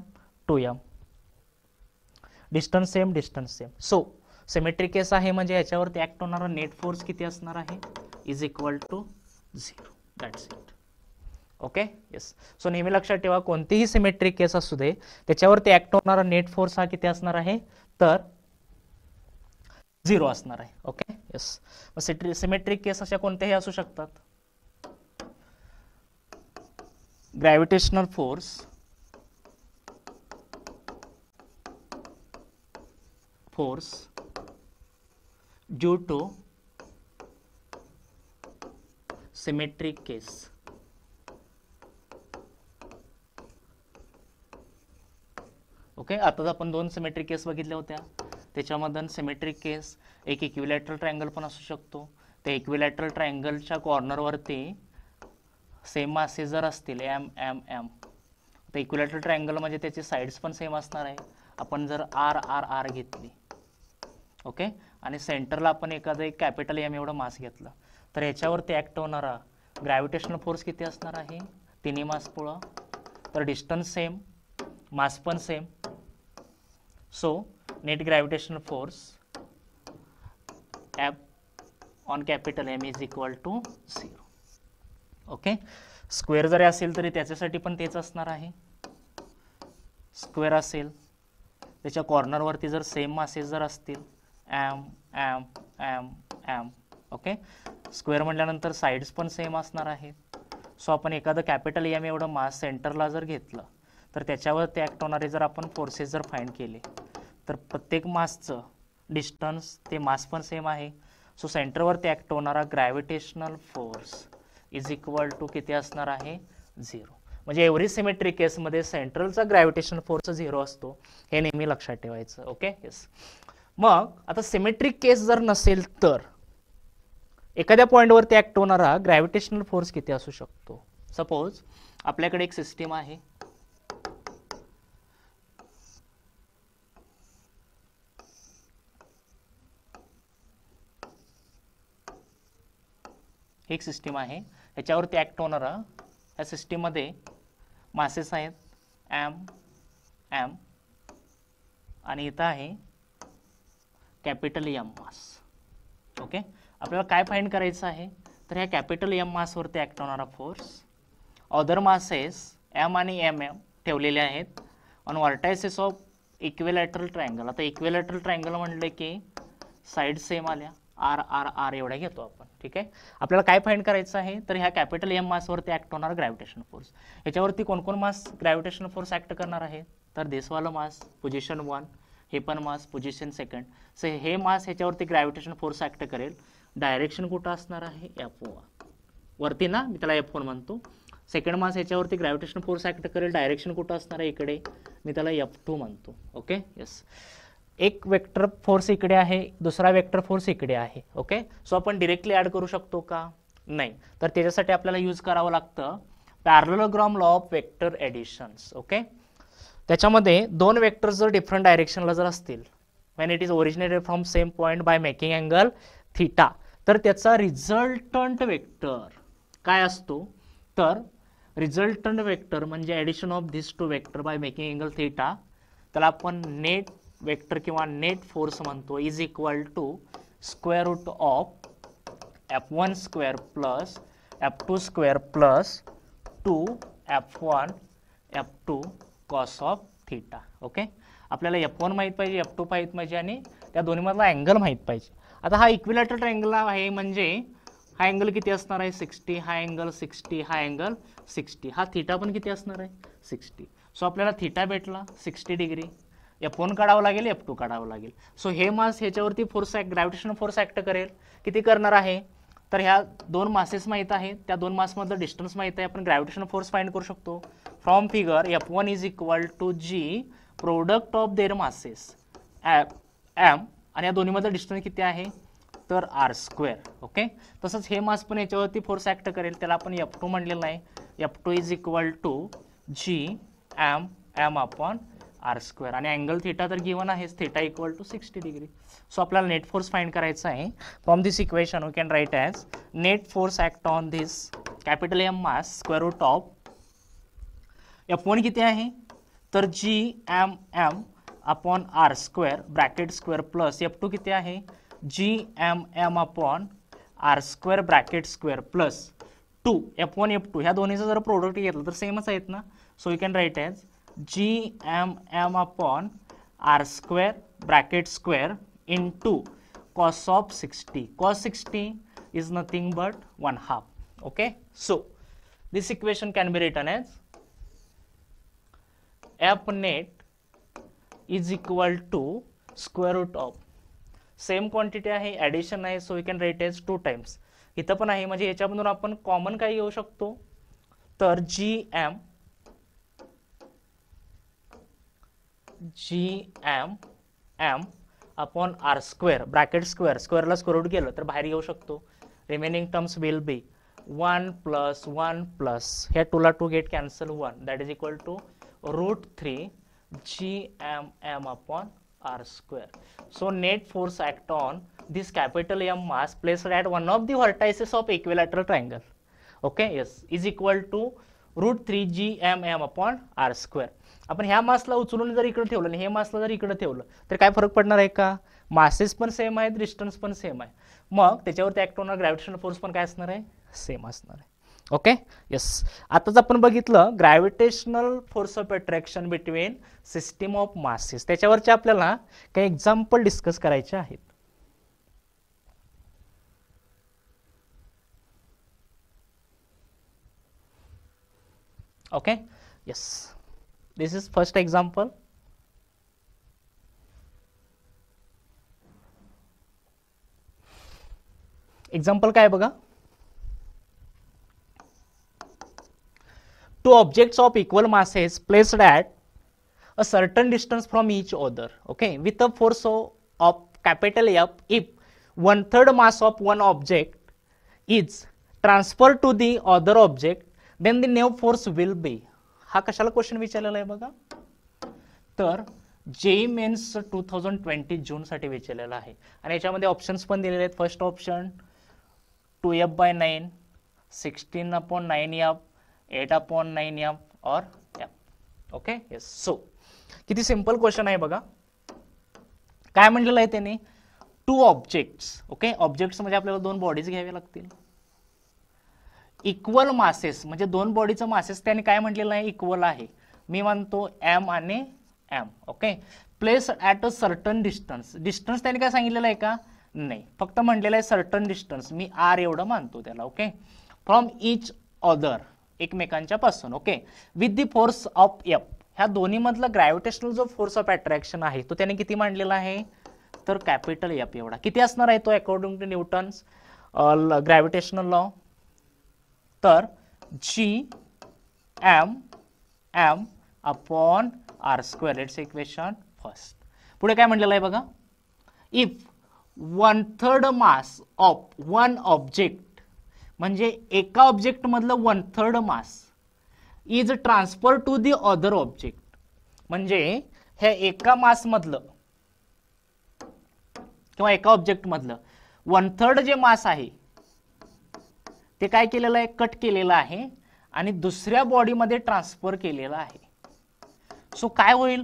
S1: distance same. So symmetric case आहे म्हणजे याच्यावरती ऍक्ट होणारा नेट फोर्स किती असणार आहे, is equal to 0. That's it. Okay. Yes. So नेहमी लक्षात ठेवा कोणतीही सिमेट्रिक केस असू दे त्याच्यावरती ऍक्ट होणारा नेट फोर्स हा किती असणार आहे, तर 0 असणार आहे. ओके. येस. सिमेट्रिक केस अशा कोणत्याही असू शकतात. Gravitational force due to symmetric case. Okay. आता आपण दोन सिमेट्रिक केस बघितल्या होत्या, त्याच्यामधून सिमेट्रिक केस एक इक्विलॅटरल ट्रायंगल पण असू शकतो. त्या इक्विलॅटरल ट्रायंगलच्या कॉर्नरवरती सेम मासेस जर असतील M तर इक्विलॅटरल ट्रायंगल म्हणजे त्याची साइड्स पण सेम असणार आहे. आपण जर R घेतली, ओके, आणि सेंटरला आपण एखादं एक कॅपिटल M एवढं मास घेतलं, तर याच्यावरती ऍक्ट होणारा ग्रॅव्हिटेशनल फोर्स किती असणार आहे, तिन्ही मास पुळं. तर डिस्टन्स सेम, मास पण same. So net gravitational force F on capital M is equal to 0. Okay. Square जरी असेल तरी त्याच्यासाठी पण तेच असणार आहे. स्क्वेअर असेल त्याच्या कॉर्नरवरती जर सेम मासेस जर असतील M ओके. स्क्वेअर म्हटल्यानंतर साइड्स पण सेम असणार आहेत. सो आपण एखादं कॅपिटल M एवढं मास सेंटरला जर घेतलं तर त्याच्यावर ते ऍक्ट होणारे जर आपण फोर्सेस जर फाइंड केले तर प्रत्येक मासचं डिस्टन्स ते मास पण सेम आहे. सो सेंटरवरती ऍक्ट होणारा gravitational force is equal to किती असणार आहे, 0. म्हणजे एव्हरी सिमेट्रिक केसमध्ये सेंट्रलचा ग्रॅव्हिटेशनल फोर्स 0 असतो, हे नेहमी लक्षात ठेवायचं. ओके. येस. मग आता सिमेट्रिक केस जर नसेल तर एखाद्या पॉइंटवरती ऍक्ट होणारा ग्रॅव्हिटेशनल फोर्स किती असू शकतो. सपोज आपल्याकडे एक सिस्टीम आहे, एक सिस्टीम आहे, ह्याच्यावरती ऍक्ट होणारा या सिस्टीम मध्ये मासेस आहेत M आणि इथं आहे कॅपिटल M मास. ओके. आपल्याला काय फाइंड करायचं आहे, तर ह्या कॅपिटल M मासवरती ऍक्ट होणारा फोर्स, अदर मासेस M आणि M ठेवलेले आहेत on vertices of equilateral triangle. आता इक्विलॅटरल ट्रायंगल म्हटलं की साइड सेम आल्या, R एवढ्या घेतो आपण. ठीक आहे. आपल्याला काय फाइंड करायचं आहे, तर ह्या कॅपिटल M मासवरती ऍक्ट होणारा ग्रॅव्हिटेशनल फोर्स, याच्यावरती कोण कोण मास ग्रॅव्हिटेशनल फोर्स ऍक्ट करणार आहे, तर दिस वाला मास पोझिशन 1, हे पण मास पोझिशन 2. सो हे मास ह्याच्यावरती ग्रॅव्हिटेशन फोर्स ऍक्ट करेल. डायरेक्शन कुठं असणार आहे F1 वरती ना, मी त्याला F1 म्हणतो. सेकंड मास ह्याच्यावरती ग्रॅव्हिटेशन फोर्स ऍक्ट करेल. डायरेक्शन कुठं असणार आहे इकडे, मी त्याला F2 म्हणतो. Okay yes. एक वेक्टर फोर्स इकडे आहे, दुसरा वेक्टर फोर्स इकडे आहे. ओके सो आपण डिरेक्टली ऍड करू शकतो का, नाही. तर त्याच्यासाठी आपल्याला यूज करावं लागतं parallelogram law of vector additions. Okay त्याच्यामध्ये दोन वेक्टर्स जर डिफरंट डायरेक्शनला जर असतील, when it is originated from same point by making angle theta, तर त्याचा रिझल्टंट वेक्टर काय असतो, तर रिझल्टंट वेक्टर म्हणजे addition of this two vector by making angle theta, त्याला आपण नेट वेक्टर किंवा नेट फोर्स म्हणतो, is equal to square root of F1 square plus F2 square plus 2F1 F2 cos of theta. Okay आपल्याला F1 माहीत पाहिजे, F2 माहीत पाहिजे आणि त्या दोन्हीमधला अँगल माहीत पाहिजे. आता हा इक्विलॅटरल अँगल आहे, म्हणजे हा अँगल किती असणार आहे 60, हा अँगल 60, हा अँगल 60, हा थीटा पण किती असणार आहे 60. सो आपल्याला थीटा भेटला 60 डिग्री. F1 काढावं लागेल, F2 काढावं लागेल. सो हे मास ह्याच्यावरती फोर्स ग्रॅव्हिटेशनल फोर्स ऍक्ट करेल. किती करणार आहे, तर ह्या दोन मासेस माहीत आहेत, त्या दोन मासमधलं डिस्टन्स माहीत आहे, आपण ग्रॅव्हिटेशनल फोर्स फाइंड करू शकतो from figure. F1 is equal to G product of their masses M, आणि या दोन्हीमधलं डिस्टन्स किती आहे, तर आर स्क्वेअर. ओके तसंच हे मास पण याच्यावरती फोर्स ऍक्ट करेल, त्याला आपण F2 म्हणलेलं आहे. F2 is equal to G M M upon R square, आणि अँगल थीटा तर गिवन आहे, theta equal to 60 degree. So आपल्याला नेट फोर्स फाइंड करायचा आहे. From this equation we can write as net force act on this capital M mass square root of F1 किती आहे, तर G M M upon R square bracket square plus F2 किती आहे, G M M upon R square bracket square plus 2 F1 F2 ह्या दोन्हीचं जर product घेतलं तर सेमच आहेत ना. So we can write as G M M upon R square bracket square into cos of 60. Cos 60 is nothing but 1/2. Okay, so this equation can be written as F net is equal to square root of same quantity आहे, addition आहे, so we can write as 2 times. इथं पण आहे, म्हणजे याच्यामधून आपण common काय घेऊ शकतो, तर GM upon R square bracket square, स्क्वेअरला स्क्वेअर रूट गेलं तर बाहेर येऊ शकतो. Remaining terms will be 1 plus 1 plus ह्या 2 ला 2 get cancel 1, that is equal to √3 GM upon R square. So net force act on this capital M mass placed at one of the vertices of equilateral triangle. Okay yes is equal to √3 GM upon R square. आपण ह्या मासला उचलून जर इकडे ठेवलं आणि हे मासला जर इकडे ठेवलं तर काय फरक पडणार आहे का, मासेस पण सेम आहेत, डिस्टन्स पण सेम आहे, मग त्याच्यावरती ऍक्ट होणार ग्रॅव्हिटेशनल फोर्स पण काय असणार आहे, सेम असणार आहे. ओके यस आताच आपण बघितलं gravitational force of attraction between system of masses, त्याच्यावरचे आपल्याला काही एक्झाम्पल डिस्कस करायचे आहेत. Okay yes this is first example. Example काय बघा, two objects of equal masses placed at a certain distance from each other, okay, with a force of capital F. If 1/3 mass of one object is transferred to the other object, then the net force will be. हा कशाला question विचारलेला आहे बघा, तर JEE men's 2020 जून साठी विचारलेला आहे, आणि याच्यामध्ये ऑप्शन्स पण दिलेले आहेत. First option 2F/9, 16/9F, 8/9F और F. ओके येस सो किती सिंपल क्वेश्चन आहे बघा. काय म्हणलेलं आहे त्याने, 2 ऑब्जेक्ट्स. ओके ऑब्जेक्ट्स म्हणजे आपल्याला 2 बॉडीज घ्यावे लागतील. इक्वल मासेस म्हणजे 2 बॉडीचं मासेस त्याने काय म्हटलेलं आहे, इक्वल आहे. मी म्हणतो एम आणि M. Okay place at a certain distance. Distance त्याने काय सांगितलेलं आहे का, नाही, फक्त म्हटलेलं आहे सर्टन डिस्टन्स, मी आर एवढं मानतो त्याला. ओके फ्रॉम इच अदर एकमेकांच्या पासून. Okay with the force of F, ह्या दोन्ही मधला ग्रॅव्हिटेशनल जो फोर्स ऑफ अट्रॅक्शन आहे तो त्याने किती मांडलेला आहे, तर कॅपिटल एफ एवढा. किती असणार आहे तो according to Newton's gravitational law, तर G M M upon R square. It's equation first. पुढे काय म्हटलेलं आहे बघा, if 1/3 mass of one object, म्हणजे एका ऑब्जेक्ट मधलं 1/3 mass is transfer to the other object, म्हणजे हे एका मास मधलं किंवा एका ऑब्जेक्ट मधलं 1/3 जे मास आहे ते काय केलेलं आहे, कट केलेलं आहे आणि दुसऱ्या बॉडीमध्ये ट्रान्सफर केलेलं आहे. सो काय होईल,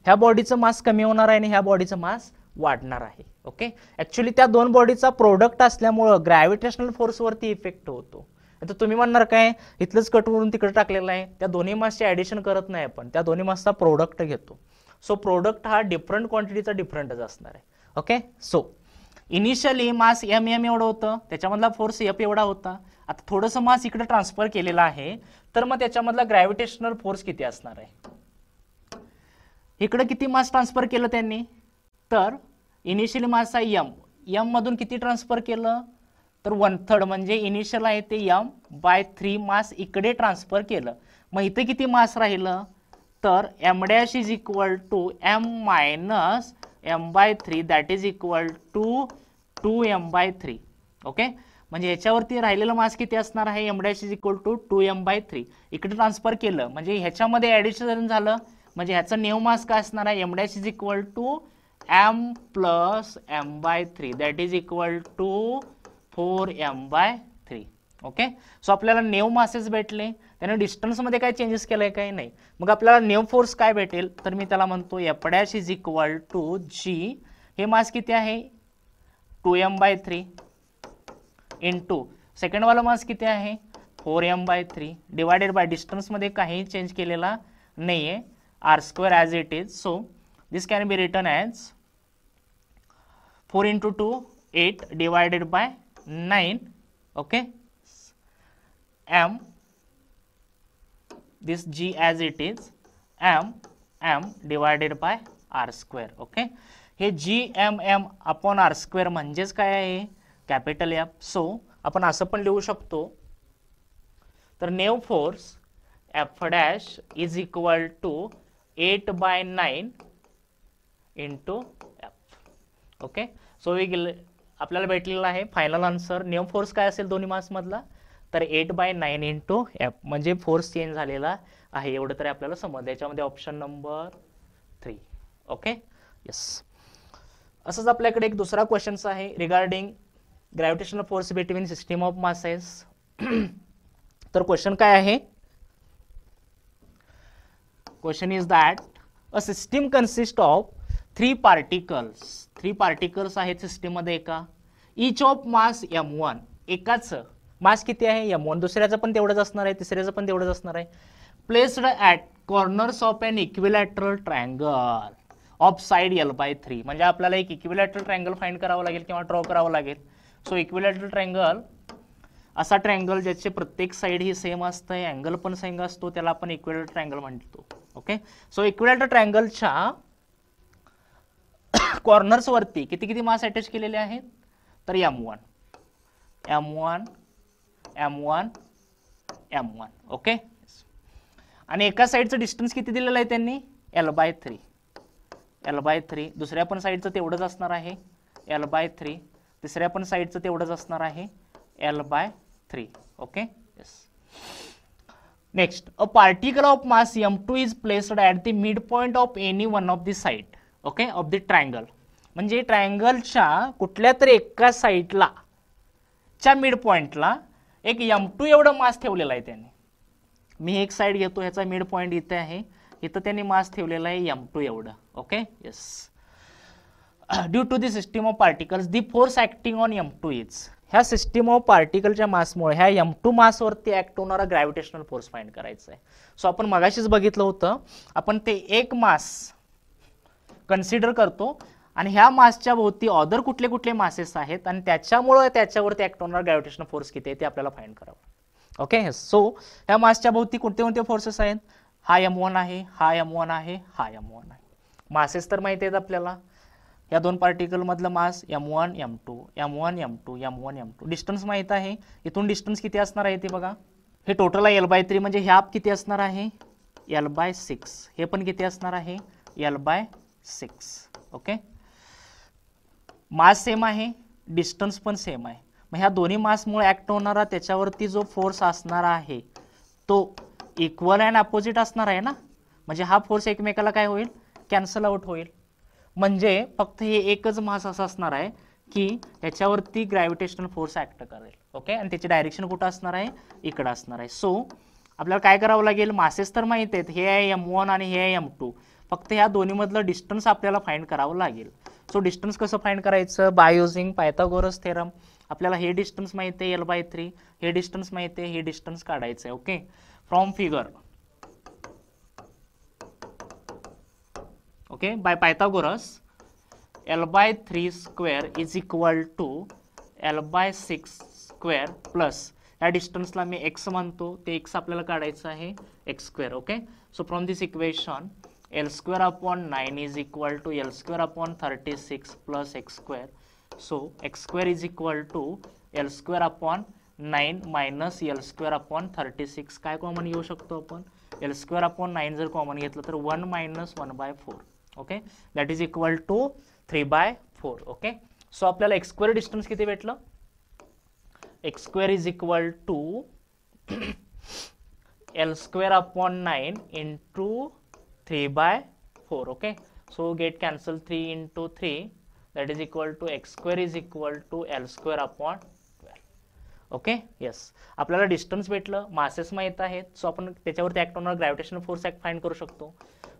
S1: ह्या बॉडीचं मास कमी होणार आहे आणि ह्या बॉडीचं मास वाढणार आहे. ओके, ऍक्च्युली त्या दोन बॉडीचा प्रोडक्ट असल्यामुळं ग्रॅव्हिटेशनल फोर्स वरती इफेक्ट होतो. आता तुम्ही म्हणणार काय, इथलंच कट करून तिकडे टाकलेलं आहे, त्या दोन्ही मासचे ऍडिशन करत नाही आपण, त्या दोन्ही मासचा प्रोडक्ट घेतो. सो प्रोडक्ट हा डिफरंट क्वांटिटीचा डिफरंटच असणार आहे. ओके, सो इनिशियली मास एम एवढं होतं, त्याच्यामधला फोर्स एफ एवढा होता. आता थोडंसं मास इकडे ट्रान्सफर केलेलं आहे, तर मग त्याच्यामधला ग्रॅव्हिटेशनल फोर्स किती असणार आहे, इकडे किती मास ट्रान्सफर केलं त्यांनी, तर इनिशियली मास आहे एम मधून किती ट्रान्सफर केलं, तर 1/3, म्हणजे इनिशियल आहे ते m/3 मास इकडे ट्रान्सफर केलं. मग इथे किती मास राहिलं, तर m' is equal to m minus m/3 that is equal to 2m/3. Okay, म्हणजे ह्याच्यावरती राहिलेलं मास किती असणार आहे, m' is equal to 2m/3. इकडे ट्रान्सफर केलं म्हणजे ह्याच्यामध्ये ऍडिशन झालं, म्हणजे ह्याचं नेव मास काय असणार आहे, m' is equal to m plus m/3 that is equal to 4m/3. Okay, so आपल्याला नेव मासेस भेटले, त्याने डिस्टन्स मध्ये काय चेंजेस केलंय काय नाही. मग आपल्याला नेव फोर्स काय भेटेल, तर मी त्याला म्हणतो f' is equal to g, हे मास किती आहे 2m/3 इंटू सेकंड वाला मास किती आहे 4m/3 डिवायडेड बाय डिस्टन्स मध्ये काही चेंज केलेला नाहीये, r² as it is. So this can be written as 4 into 2 8 divided by 9. Okay, m, this g as it is m divided by r². Okay, हे gmm upon r² म्हणजेच काय आहे, capital F. So आपण असं पण लिहू शकतो, तर new force f' is equal to 8/9 into F. Okay, so आपल्याला भेटलेला आहे फायनल आन्सर. नेम फोर्स काय असेल दोन्ही मास मधला, तर 8/9 इंटू एफ, म्हणजे फोर्स चेंज झालेला आहे, एवढं तरी आपल्याला समजलं. याच्यामध्ये ऑप्शन नंबर 3. Okay, yes. असंच आपल्याकडे एक दुसरा क्वेश्चन आहे regarding gravitational force between system of masses. तर क्वेश्चन काय आहे, question is that a system consist of 3 particles. 3 particles आहेत सिस्टीम मध्ये एका, इच ऑफ मास m1, एकाच मास किती आहे m1, दुसऱ्याचं पण तेवढंच असणार आहे, तिसऱ्याचं पण तेवढंच असणार आहे. Placed at corners of an equilateral triangle of side l/3, म्हणजे आपल्याला एक इक्विलॅटरल ट्रायंगल फाइंड करावं लागेल किंवा ड्रॉ करावं लागेल. सो इक्विलॅटरल ट्रायंगल असा ट्रायंगल ज्याचे प्रत्येक साइड ही सेम असते, अँगल पण सेम असतो, त्याला आपण इक्विलॅटरल ट्रायंगल म्हणतो. ओके, सो इक्विलॅटरल ट्रायंगलच्या कॉर्नर्स वरती किती किती मास अटॅच केलेले आहेत, तर m1 m1 m1 m1. Okay, आणि एका साइडचं डिस्टन्स किती दिलेलं आहे त्यांनी, l/3 l/3. दुसऱ्या पण साइडचं तेवढंच असणार आहे l/3, तिसऱ्या पण साइडचं तेवढंच असणार आहे l/3. Okay, yes. Next, a particle of mass m2 is placed at the mid point of any one of the side. Okay, of the triangle, म्हणजे ट्रायंगलच्या कुठल्या तरी एका साइडला च्या मिड पॉइंटला एक m2 एवढं मास ठेवलेला आहे त्यांनी. मी एक साइड घेतो, ह्याचा मिड पॉइंट इथे आहे, इथं त्यांनी मास ठेवलेला आहे m2 एवढं. Okay, yes. Due to the system of particles the force acting on m2 is, ह्या सिस्टीम ऑफ पार्टिकलच्या मासमुळे ह्या m2 मासवरती ऍक्ट होणारा ग्रॅव्हिटेशनल फोर्स फाइंड करायचा आहे. सो आपण मगाशीच बघितलं होतं, आपण ते एक मास कन्सिडर करतो आणि ह्या मासच्या भोवती अदर कुठले कुठले मासेस आहेत आणि त्याच्यामुळे त्याच्यावरती ऍक्ट होणारा ग्रॅव्हिटेशनल फोर्स किती आहे ते आपल्याला फाइंड करावं. ओके, सो ह्या मासच्या भोवती कोणते कोणते फोर्सेस आहेत, हा M1 आहे, हा M1 आहे, हा M1 आहे. मासेस तर माहिती आहेत आपल्याला, या दोन पार्टिकल मधलं मास M1 M2 M1 M2 M1 M2. Distance माहित आहे, इथून डिस्टन्स किती असणार आहे ते बघा. हे टोटल आहे L/3 म्हणजे ह्या किती असणार आहे L/6. हे पण किती असणार आहे L/6. ओके, मास सेम आहे, डिस्टन्स पण सेम आहे. मग ह्या दोन्ही मासमुळे ऍक्ट होणारा त्याच्यावरती जो फोर्स असणार आहे तो इक्वल अँड अपोजिट असणार आहे ना. म्हणजे हा फोर्स एकमेकाला काय होईल, कॅन्सल आउट होईल. म्हणजे फक्त हे एकच मास असं असणार आहे की त्याच्यावरती ग्रॅव्हिटेशनल फोर्स ऍक्ट करेल. ओके, आणि त्याची डायरेक्शन कुठं असणार आहे, इकडं असणार आहे. सो आपल्याला काय करावं लागेल, मासेस तर माहित आहेत, हे आहे M1 आणि हे आहे M2. फक्त ह्या दोन्ही मधलं डिस्टन्स आपल्याला फाइंड करावं लागेल. सो डिस्टन्स कसं फाइंड करायचं, बाय युजिंग पायथागोरस थेरम. आपल्याला हे डिस्टन्स माहिती आहे L/3, हे डिस्टन्स माहिती आहे, हे डिस्टन्स काढायचं आहे. Okay, from figure. Okay, by Pythagoras L/3 square is equal to L/6 square plus या डिस्टन्सला मी x म्हणतो, ते x आपल्याला काढायचं आहे x square. Okay, so from this equation L square upon 9 is equal to L square upon 36 plus x square. So x square is equal to L square upon 9 minus L square upon 36. काय common घेऊ शकतो आपण, L square upon 9 जर common घेतलं तर 1 minus 1/4. Okay, that is equal to 3/4. Okay, so आपल्याला x square distance किती भेटलं, x square is equal to L square upon 9 into 3/4. Okay, so get cancel 3 into 3, that is equal to x square is equal to L square upon 12. Okay, yes, आपल्याला distance भेटलं, masses माहित आहेत. So आपण त्याच्यावरती act होणार gravitational force act find करू शकतो.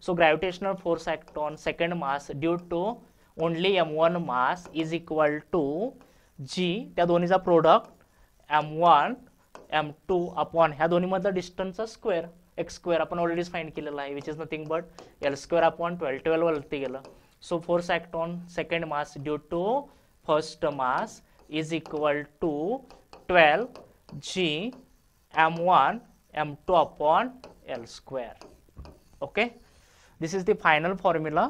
S1: So gravitational force act on second mass due to only M1 mass is equal to G, त्या दोन्हीचा प्रोडक्ट M1 M2 अपॉन ह्या दोन्ही मधला डिस्टन्सचा स्क्वेअर x स्क्वेअर आपण ऑलरेडीच फाइंड केलेला आहे, which is nothing but L square upon 12 वरती गेलं. So force act on second mass due to first mass is equal to 12 G M1 M2 upon L square. Okay, this is the final formula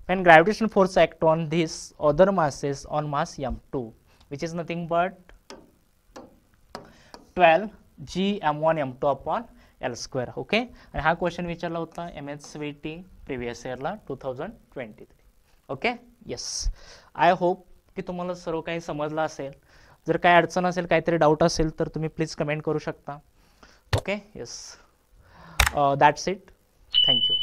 S1: when gravitational force act on these other masses on mass M2, which is nothing but 12 G M1 M2 upon L square. Okay, आणि हा question विचारला होता MHCVT previous इयरला 2023. Okay, yes, I hope की तुम्हाला सर्व काही समजलं असेल. जर काही अडचण असेल, काहीतरी डाऊट असेल तर तुम्ही प्लीज कमेंट करू शकता. Okay, yes, that's it, thank you.